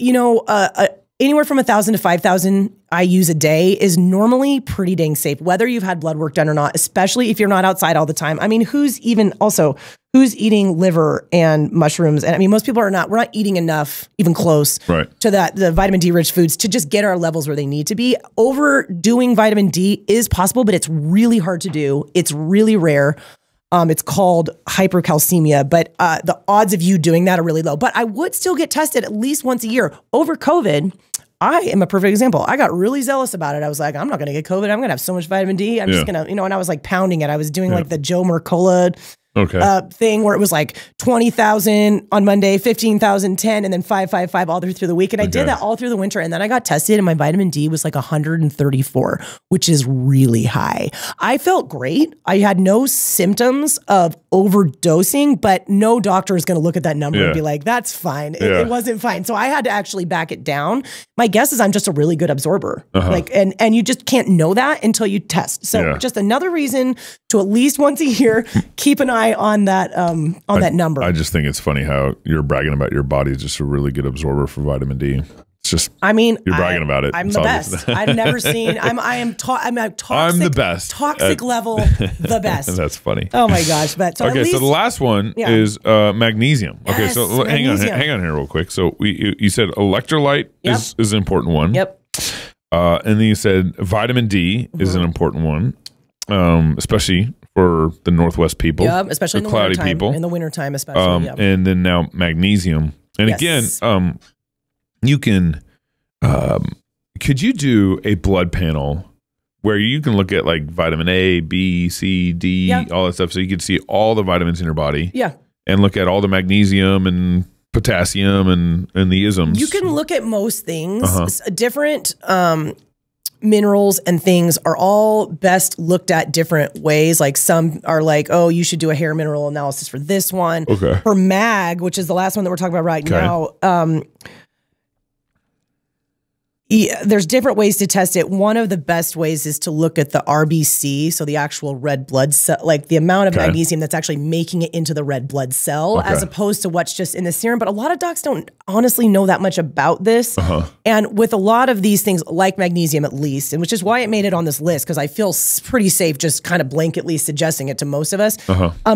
anywhere from 1,000 to 5,000 IUs a day is normally pretty dang safe, whether you've had blood work done or not, especially if you're not outside all the time. I mean, who's eating liver and mushrooms? And I mean, most people we're not eating enough, even close to the vitamin D rich foods to just get our levels where they need to be. Overdoing vitamin D is possible, but it's really hard to do. It's really rare. It's called hypercalcemia, but the odds of you doing that are really low. But I would still get tested at least once a year. Over COVID, I am a perfect example. I got really zealous about it. I was like, I'm not going to get COVID. I'm going to have so much vitamin D. I'm just going to, and I was like pounding it. I was doing like the Joe Mercola thing where it was like 20,000 on Monday, 15,000, 10, and then 555 all through the week. And I did that all through the winter. And then I got tested and my vitamin D was like 134, which is really high. I felt great. I had no symptoms of overdosing, but no doctor is going to look at that number and be like, that's fine. It wasn't fine. So I had to actually back it down. My guess is I'm just a really good absorber. And you just can't know that until you test. So just another reason to at least once a year, keep an eye on that that number.
I just think it's funny how you're bragging about your body is just a really good absorber for vitamin D. It's just, I mean, you're bragging about it.
I'm the best. I've never seen. I'm a toxic.
I'm the best.
Toxic level, the best.
That's funny.
Oh my gosh! But so
okay, so the last one is magnesium. Okay,
yes,
so hang on here real quick. So you said electrolyte is an important one.
Yep.
And then you said vitamin D is an important one, especially for the Northwest people.
Yeah, especially
the
in the
cloudy
wintertime.
people.
In the wintertime, especially.
And then now magnesium. And again, you can, could you do a blood panel where you can look at like vitamin A, B, C, D, all that stuff, so you can see all the vitamins in your body?
Yeah.
And look at all the magnesium and potassium and the isms.
You can look at most things. Different minerals and things are all best looked at different ways. Like some are like, oh, you should do a hair mineral analysis for this one.
Okay.
For mag, which is the last one that we're talking about right now, there's different ways to test it. One of the best ways is to look at the RBC, so the actual red blood cell, like the amount of magnesium that's actually making it into the red blood cell, as opposed to what's just in the serum. But a lot of docs don't honestly know that much about this. And with a lot of these things, like magnesium at least, and which is why it made it on this list, because I feel pretty safe just kind of blanketly suggesting it to most of us,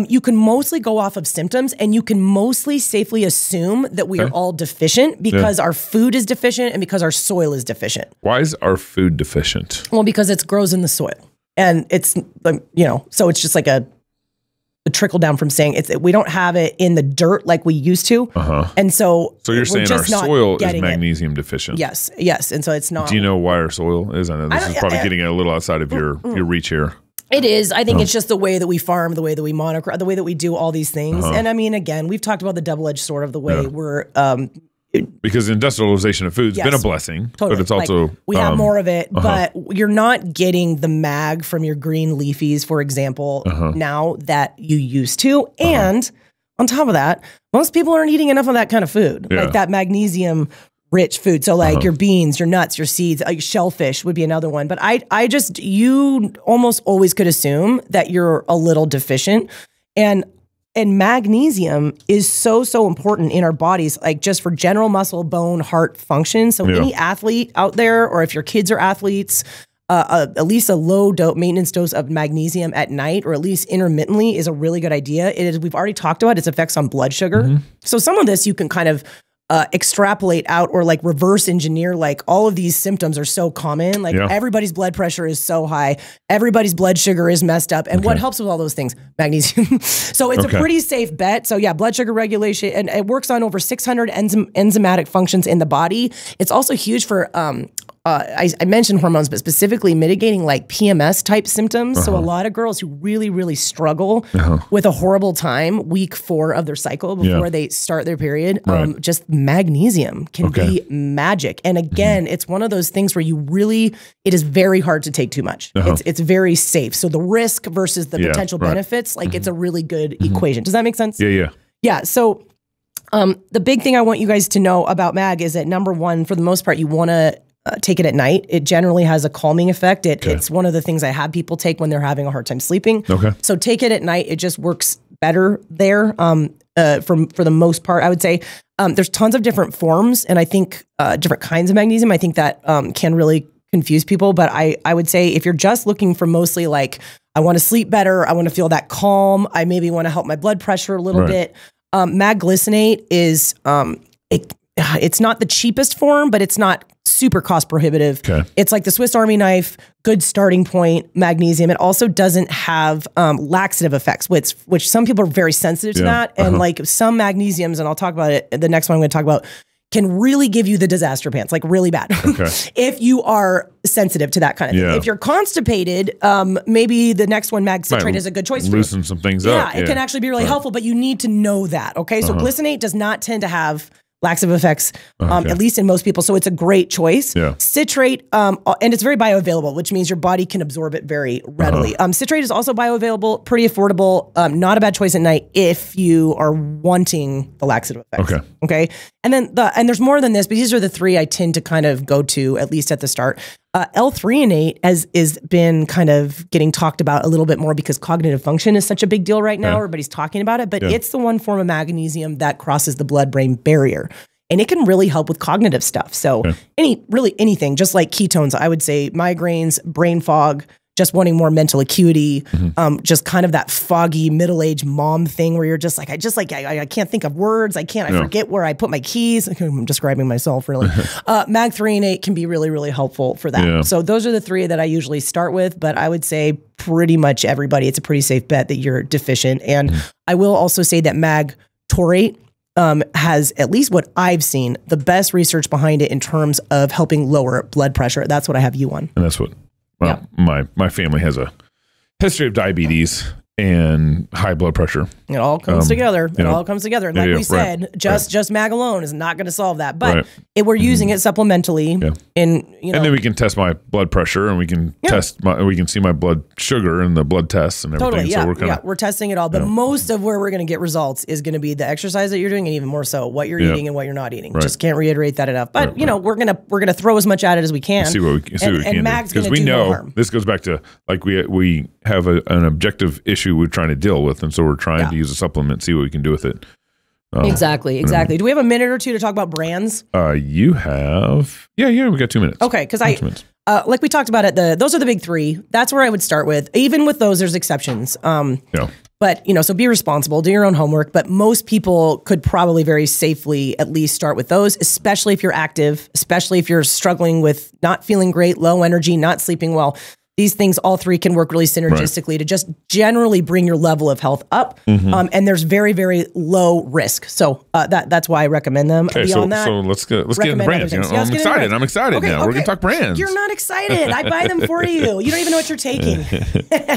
you can mostly go off of symptoms, and you can mostly safely assume that we are all deficient because our food is deficient and because our soil is deficient.
Why is our food deficient?
Well, because it grows in the soil, and it's, so it's just like a trickle down from saying we don't have it in the dirt like we used to. And so
you're saying our soil is magnesium deficient?
Yes. And so it's not.
Do you know why our soil is? I know this is probably getting a little outside of your reach here.
It is. I think it's just the way that we farm, the way that we monocrop, the way that we do all these things. And I mean, again, we've talked about the double-edged sword of the way we're
because industrialization of food's been a blessing, but it's also
we have more of it, but you're not getting the mag from your green leafies, for example, now that you used to. And on top of that, most people aren't eating enough of that kind of food, like that magnesium rich food. So like your beans, your nuts, your seeds, shellfish would be another one. But you almost always could assume that you're a little deficient. And magnesium is so important in our bodies, like just for general muscle, bone, heart function. So any athlete out there, or if your kids are athletes, at least a low maintenance dose of magnesium at night, or at least intermittently, is a really good idea. We've already talked about its effects on blood sugar. So some of this you can kind of extrapolate out, or like reverse engineer, like all of these symptoms are so common. Like everybody's blood pressure is so high. Everybody's blood sugar is messed up. And what helps with all those things? Magnesium. So it's a pretty safe bet. So yeah, blood sugar regulation, and it works on over 600 enzymatic functions in the body. It's also huge for, I mentioned hormones, but specifically mitigating like PMS type symptoms. So a lot of girls who really, really struggle with a horrible time, week 4 of their cycle before they start their period, just magnesium can be magic. And again, it's one of those things where it is very hard to take too much. It's very safe. So the risk versus the potential benefits, like it's a really good equation. Does that make sense? Yeah. So the big thing I want you guys to know about mag is that, number one, for the most part, you want to take it at night. It generally has a calming effect. It's one of the things I have people take when they're having a hard time sleeping. So take it at night. It just works better there. For the most part, I would say there's tons of different forms, and I think different kinds of magnesium. I think that can really confuse people. But I would say if you're just looking for mostly like, I want to sleep better, I want to feel that calm, I maybe want to help my blood pressure a little bit. Mag glycinate is it's not the cheapest form, but it's not super cost prohibitive. It's like the Swiss Army knife, good starting point magnesium. It also doesn't have laxative effects, which some people are very sensitive to that. And like some magnesiums, and I'll talk about it, the next one I'm going to talk about, can really give you the disaster pants, like really bad. If you are sensitive to that kind of thing. If you're constipated, maybe the next one, mag citrate, is a good choice for you.
Loosen some things up.
It can actually be really helpful, but you need to know that. Okay, so glycinate does not tend to have laxative effects, at least in most people. So it's a great choice. Citrate, and it's very bioavailable, which means your body can absorb it very readily. Citrate is also bioavailable, pretty affordable, not a bad choice at night if you are wanting the laxative effects. Okay. And then and there's more than this, but these are the 3 I tend to kind of go to, at least at the start. L-threonate is been kind of getting talked about a little bit more because cognitive function is such a big deal right now. Everybody's talking about it, but it's the one form of magnesium that crosses the blood-brain barrier. And it can really help with cognitive stuff. So anything, just like ketones, I would say migraines, brain fog, just wanting more mental acuity, just kind of that foggy middle-aged mom thing where you're just like, I can't think of words. I forget where I put my keys. I'm describing myself really. Mag 3 and 8 can be really, really helpful for that. Yeah. So those are the 3 that I usually start with, but I would say pretty much everybody, it's a pretty safe bet that you're deficient. And I will also say that Mag Taurate has, at least what I've seen, the best research behind it in terms of helping lower blood pressure. That's what I have you on.
And that's what my family has a history of diabetes and high blood pressure.
It all comes together. It all comes together. And like we said, just MAG alone is not going to solve that. But we're using it supplementally. Yeah. And
then we can test my blood pressure, and we can we can see my blood sugar and the blood tests and everything.
Totally, so we're testing it all. But most of where we're going to get results is going to be the exercise that you're doing, and even more so what you're eating and what you're not eating. Just can't reiterate that enough. But we're gonna throw as much at it as we can.
See what we can do.
Mag's going to do no harm.
This goes back to like we have an objective issue we're trying to deal with, and so we're trying to use a supplement, see what we can do with it.
Exactly. Do we have a minute or two to talk about brands?
You have we got 2 minutes.
Okay, because like we talked about it, those are the big 3. That's where I would start with. Even with those, there's exceptions. But so be responsible, do your own homework. But most people could probably very safely at least start with those, especially if you're active, especially if you're struggling with not feeling great, low energy, not sleeping well. These things, all 3 can work really synergistically to just generally bring your level of health up. And there's very, very low risk. So that's why I recommend them.
Okay, so let's get into brands. I'm excited. I'm excited now. We're going to talk brands.
You're not excited. I buy them for you. You don't even know what you're taking.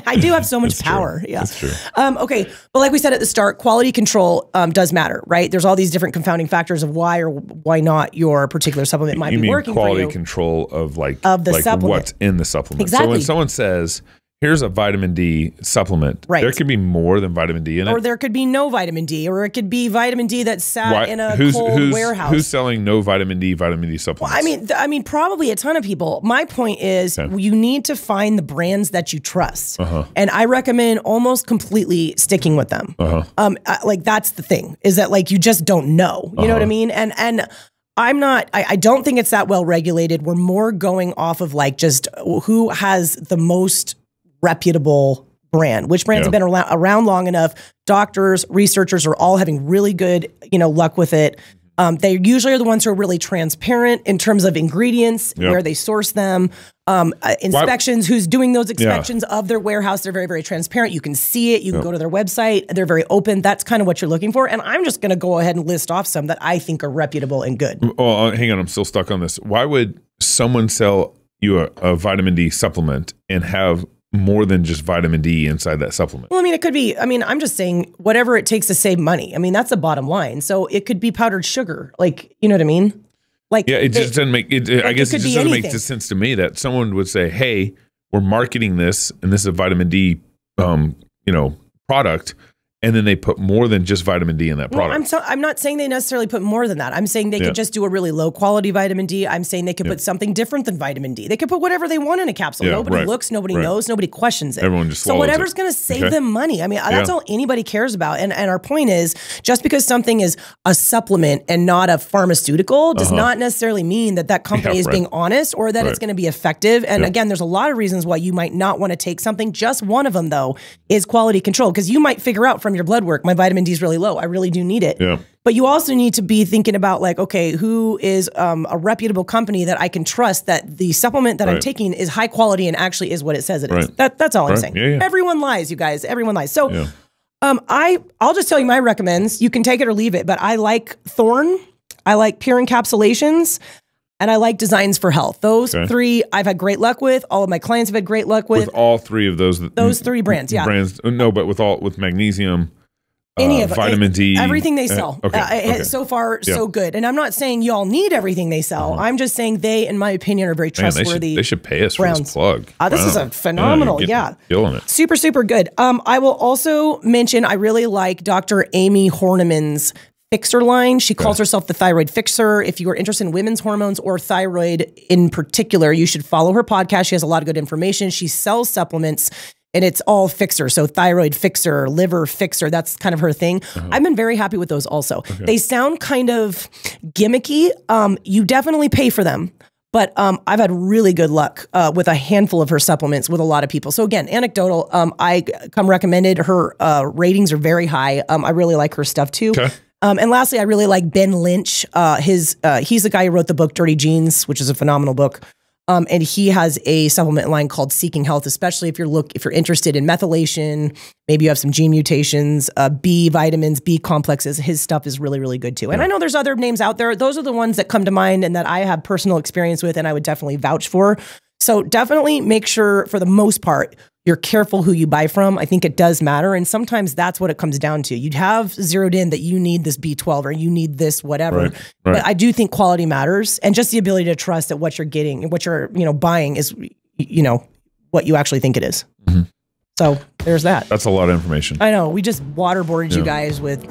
I do have so much power. Yeah.
That's true.
Okay. But like we said at the start, quality control does matter, right? There's all these different confounding factors of why or why not your particular supplement might be working for you.
Quality control of
the supplement.
What's in the supplement.
Exactly.
So someone says, here's a vitamin D supplement. Right. There could be more than vitamin D in it.
Or there could be no vitamin D. Or it could be vitamin D that sat in a cold warehouse.
Who's selling no vitamin D supplements?
Well, I mean, probably a ton of people. My point is you need to find the brands that you trust. And I recommend almost completely sticking with them. Like that's the thing, is that like you just don't know. You know what I mean? And I don't think it's that well regulated. We're more going off of like just who has the most reputable brand, which brands have been around long enough. Doctors, researchers are all having really good, luck with it. They usually are the ones who are really transparent in terms of ingredients, where they source them, inspections, who's doing those inspections of their warehouse. They're very, very transparent. You can see it. You can go to their website. They're very open. That's kind of what you're looking for. And I'm just going to go ahead and list off some that I think are reputable and good.
Oh, hang on. I'm still stuck on this. Why would someone sell you a vitamin D supplement and have more than just vitamin D inside that supplement?
Well, I mean, it could be, I'm just saying whatever it takes to save money. I mean, that's the bottom line. So it could be powdered sugar. Like, you know what I mean? Like,
it just doesn't make it. I guess it just doesn't make sense to me that someone would say, "Hey, we're marketing this, and this is a vitamin D, product." And then they put more than just vitamin D in that product.
I'm not saying they necessarily put more than that. I'm saying they could just do a really low quality vitamin D. I'm saying they could put something different than vitamin D. They could put whatever they want in a capsule. Nobody looks, nobody knows, nobody questions it.
Everyone just swallows
so whatever's going to save them money. I mean, that's all anybody cares about. And our point is, just because something is a supplement and not a pharmaceutical does not necessarily mean that company is being honest or that it's going to be effective. And again, there's a lot of reasons why you might not want to take something. Just one of them, though, is quality control. Because you might figure out from your blood work, my vitamin D is really low. I really do need it. Yeah. But you also need to be thinking about like, okay, who is a reputable company that I can trust that the supplement that I'm taking is high quality and actually is what it says it is. That's all I'm saying. Yeah. Everyone lies, you guys. Everyone lies. So I'll just tell you my recommends. You can take it or leave it, but I like Thorne. I like Pure Encapsulations. And I like Designs for Health. Those 3 I've had great luck with. All of my clients have had great luck with.
With all 3 of those
3 brands,
brands. No, but with magnesium.
Any of it.
Vitamin D.
Everything they sell. So far, so good. And I'm not saying y'all need everything they sell. I'm just saying they, in my opinion, are very trustworthy.
They should pay us for this plug.
This is a phenomenal,
killing it.
Super, super good. I will also mention, I really like Dr. Amy Horniman's Fixer line. She calls herself the Thyroid Fixer. If you are interested in women's hormones or thyroid in particular, you should follow her podcast. She has a lot of good information. She sells supplements. And it's all fixer. So thyroid fixer, liver fixer, that's kind of her thing. I've been very happy with those also. They sound kind of gimmicky. You definitely pay for them. But I've had really good luck with a handful of her supplements with a lot of people. So again, anecdotal, I come recommended. Her ratings are very high. I really like her stuff too. Okay. And lastly, I really like Ben Lynch. He's the guy who wrote the book Dirty Genes, which is a phenomenal book. And he has a supplement line called Seeking Health, especially if you're interested in methylation, maybe you have some gene mutations, B vitamins, B complexes. His stuff is really, really good too. And I know there's other names out there. Those are the ones that come to mind and that I have personal experience with and I would definitely vouch for. So definitely make sure, for the most part, you're careful who you buy from. I think it does matter. And sometimes that's what it comes down to. You'd have zeroed in that you need this B12 or you need this whatever. Right. But I do think quality matters. And just the ability to trust that what you're getting and what you're buying is, what you actually think it is. Mm-hmm. So there's that.
That's a lot of information.
I know. We just waterboarded you guys with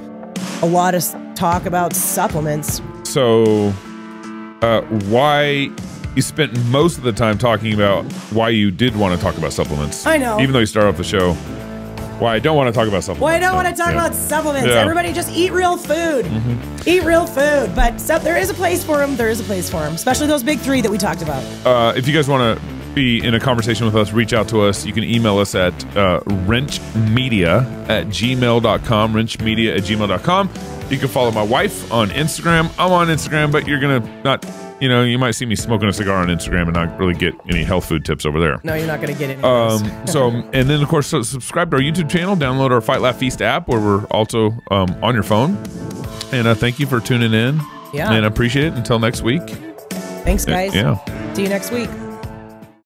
a lot of talk about supplements.
So why... You spent most of the time talking about why you did want to talk about supplements.
I know.
Even though you start off the show, why I don't want to talk about supplements.
Why I don't want to talk about supplements. Yeah. Everybody just eat real food. Mm-hmm. Eat real food. But there is a place for them. There is a place for them. Especially those big three that we talked about. If you guys want to be in a conversation with us, reach out to us. You can email us at RenchMedia@gmail.com. RenchMedia@gmail.com. You can follow my wife on Instagram. I'm on Instagram, but you're going to not... you might see me smoking a cigar on Instagram and not really get any health food tips over there. No, you're not going to get any.
And then of course, subscribe to our YouTube channel, download our Fight Laugh Feast app, where we're also on your phone. And thank you for tuning in. Yeah, and I appreciate it. Until next week.
Thanks, guys.
Yeah.
See you next week.